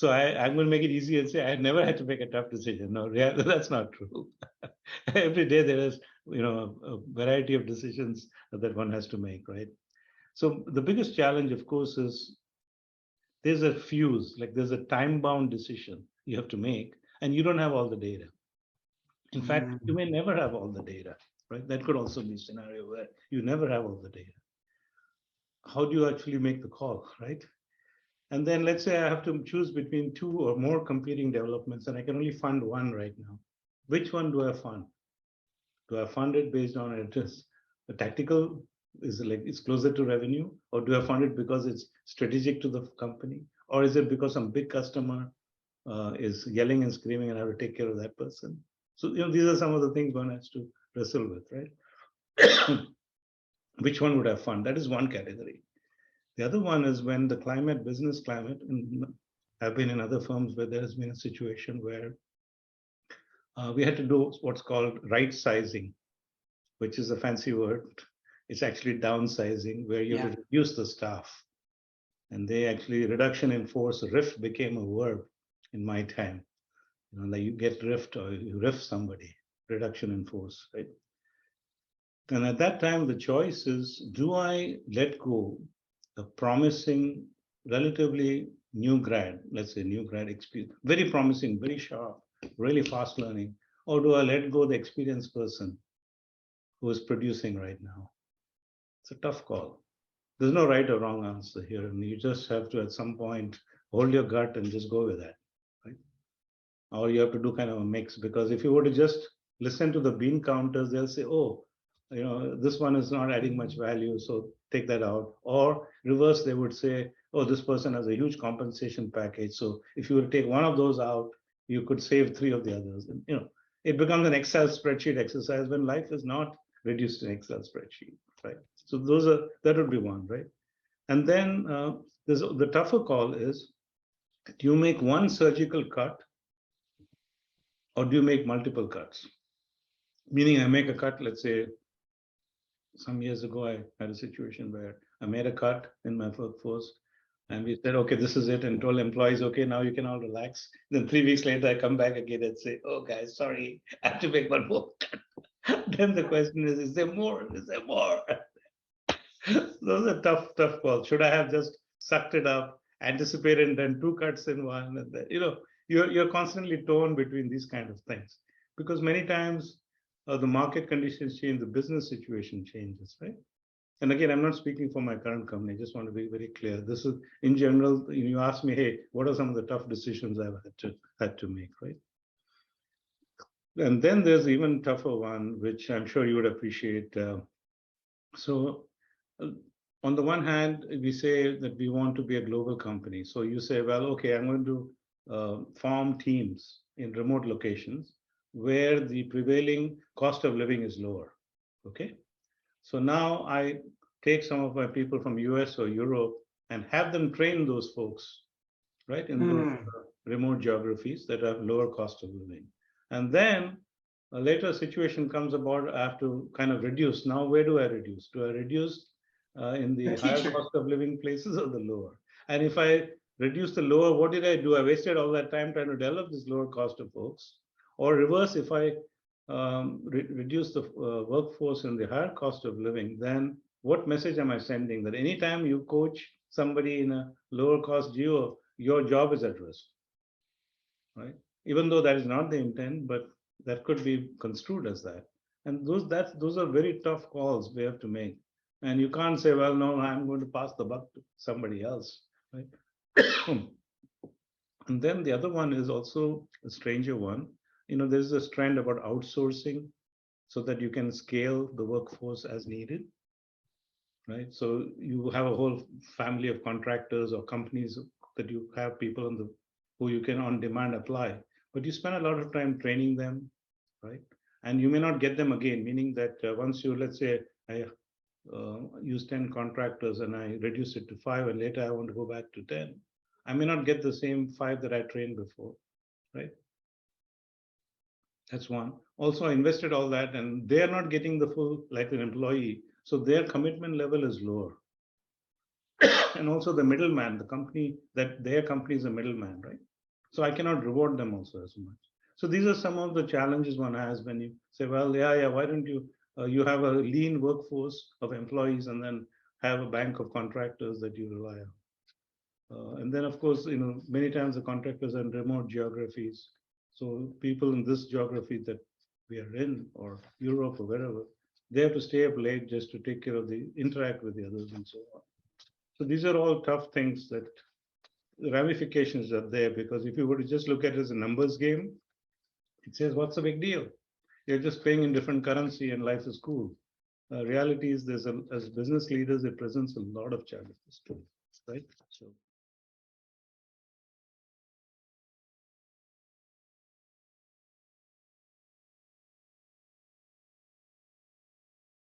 So I'm going to make it easy and say I never had to make a tough decision. No, that's not true. Every day there is, a variety of decisions that one has to make, right? So the biggest challenge, of course, is there's a fuse, like there's a time-bound decision you have to make, and you don't have all the data. In fact, you may never have all the data, right? That could also be a scenario where you never have all the data. How do you actually make the call, right? And then let's say I have to choose between two or more competing developments, and I can only fund one right now. Which one do I fund? Do I fund it based on it is a tactical, is it like it's closer to revenue, or do I fund it because it's strategic to the company, or is it because some big customer is yelling and screaming and I have to take care of that person? So these are some of the things one has to wrestle with, right? Which one would I fund? That is one category. The other one is when the climate, business climate, and I've been in other firms where there has been a situation where we had to do what's called right sizing, which is a fancy word. It's actually downsizing, where you have to reduce the staff. And they actually, reduction in force, RIF became a verb in my time. Like you get riffed or you riff somebody, reduction in force, right? And at that time, the choice is, do I let go a promising, relatively new grad, let's say new grad experience, very promising, very sharp, really fast learning, or do I let go the experienced person who is producing right now? It's a tough call. There's no right or wrong answer here, and you just have to, at some point, hold your gut and just go with that, right? Or you have to do kind of a mix, because if you were to just listen to the bean counters, they'll say, oh, this one is not adding much value, so take that out. Or reverse, they would say, oh, this person has a huge compensation package, so if you were to take one of those out, you could save three of the others. And it becomes an Excel spreadsheet exercise when life is not reduced to an Excel spreadsheet, right? So that would be one, right? And then the tougher call is, do you make one surgical cut or do you make multiple cuts? Meaning I make a cut, let's say, some years ago, I had a situation where I made a cut in my workforce and we said, okay, this is it, and told employees, okay, now you can all relax. Then 3 weeks later, I come back again and say, oh, guys, sorry, I have to make one more cut. Then the question is there more? Is there more? Those are tough calls. Should I have just sucked it up, anticipated, and done two cuts in one? And then, you're constantly torn between these kind of things, because many times the market conditions change, the business situation changes, right? And again, I'm not speaking for my current company. I just want to be very clear. This is in general. You ask me, hey, what are some of the tough decisions I've had to make, right? And then there's even tougher one, which I'm sure you would appreciate. So on the one hand, we say that we want to be a global company. So you say, well, okay, I'm going to form teams in remote locations where the prevailing cost of living is lower. Okay. So now I take some of my people from US or Europe and have them train those folks, right, in those remote geographies that have lower cost of living. And then a later situation comes about, I have to kind of reduce. Now, where do I reduce? Do I reduce in the higher cost of living places or the lower? And if I reduce the lower, what did I do? I wasted all that time trying to develop this lower cost of folks. Or reverse, if I reduce the workforce in the higher cost of living, then what message am I sending? That anytime you coach somebody in a lower cost geo, your job is at risk, right? Even though that is not the intent, but that could be construed as that. And those are very tough calls we have to make. And you can't say, well, no, I'm going to pass the buck to somebody else, right? And then the other one is also a stranger one. There's this trend about outsourcing so that you can scale the workforce as needed, right? So you have a whole family of contractors or companies that you have people who you can on demand apply, but you spend a lot of time training them, right? And you may not get them again, meaning that once you, let's say, I use 10 contractors and I reduce it to 5, and later I want to go back to 10, I may not get the same 5 that I trained before, right? That's one. Also, I invested all that and they're not getting the full, like an employee. So their commitment level is lower. And also the middleman, the company, that their company is a middleman, right? So I cannot reward them also as much. So these are some of the challenges one has when you say, well, yeah, why don't you, you have a lean workforce of employees and then have a bank of contractors that you rely on. And then, of course, many times the contractors are in remote geographies. So people in this geography that we are in, or Europe or wherever, they have to stay up late just to take care of interact with the others and so on. So these are all tough things that the ramifications are there, because if you were to just look at it as a numbers game, it says, what's the big deal? You're just paying in different currency and life is cool. Reality is as business leaders, it presents a lot of challenges too, right? So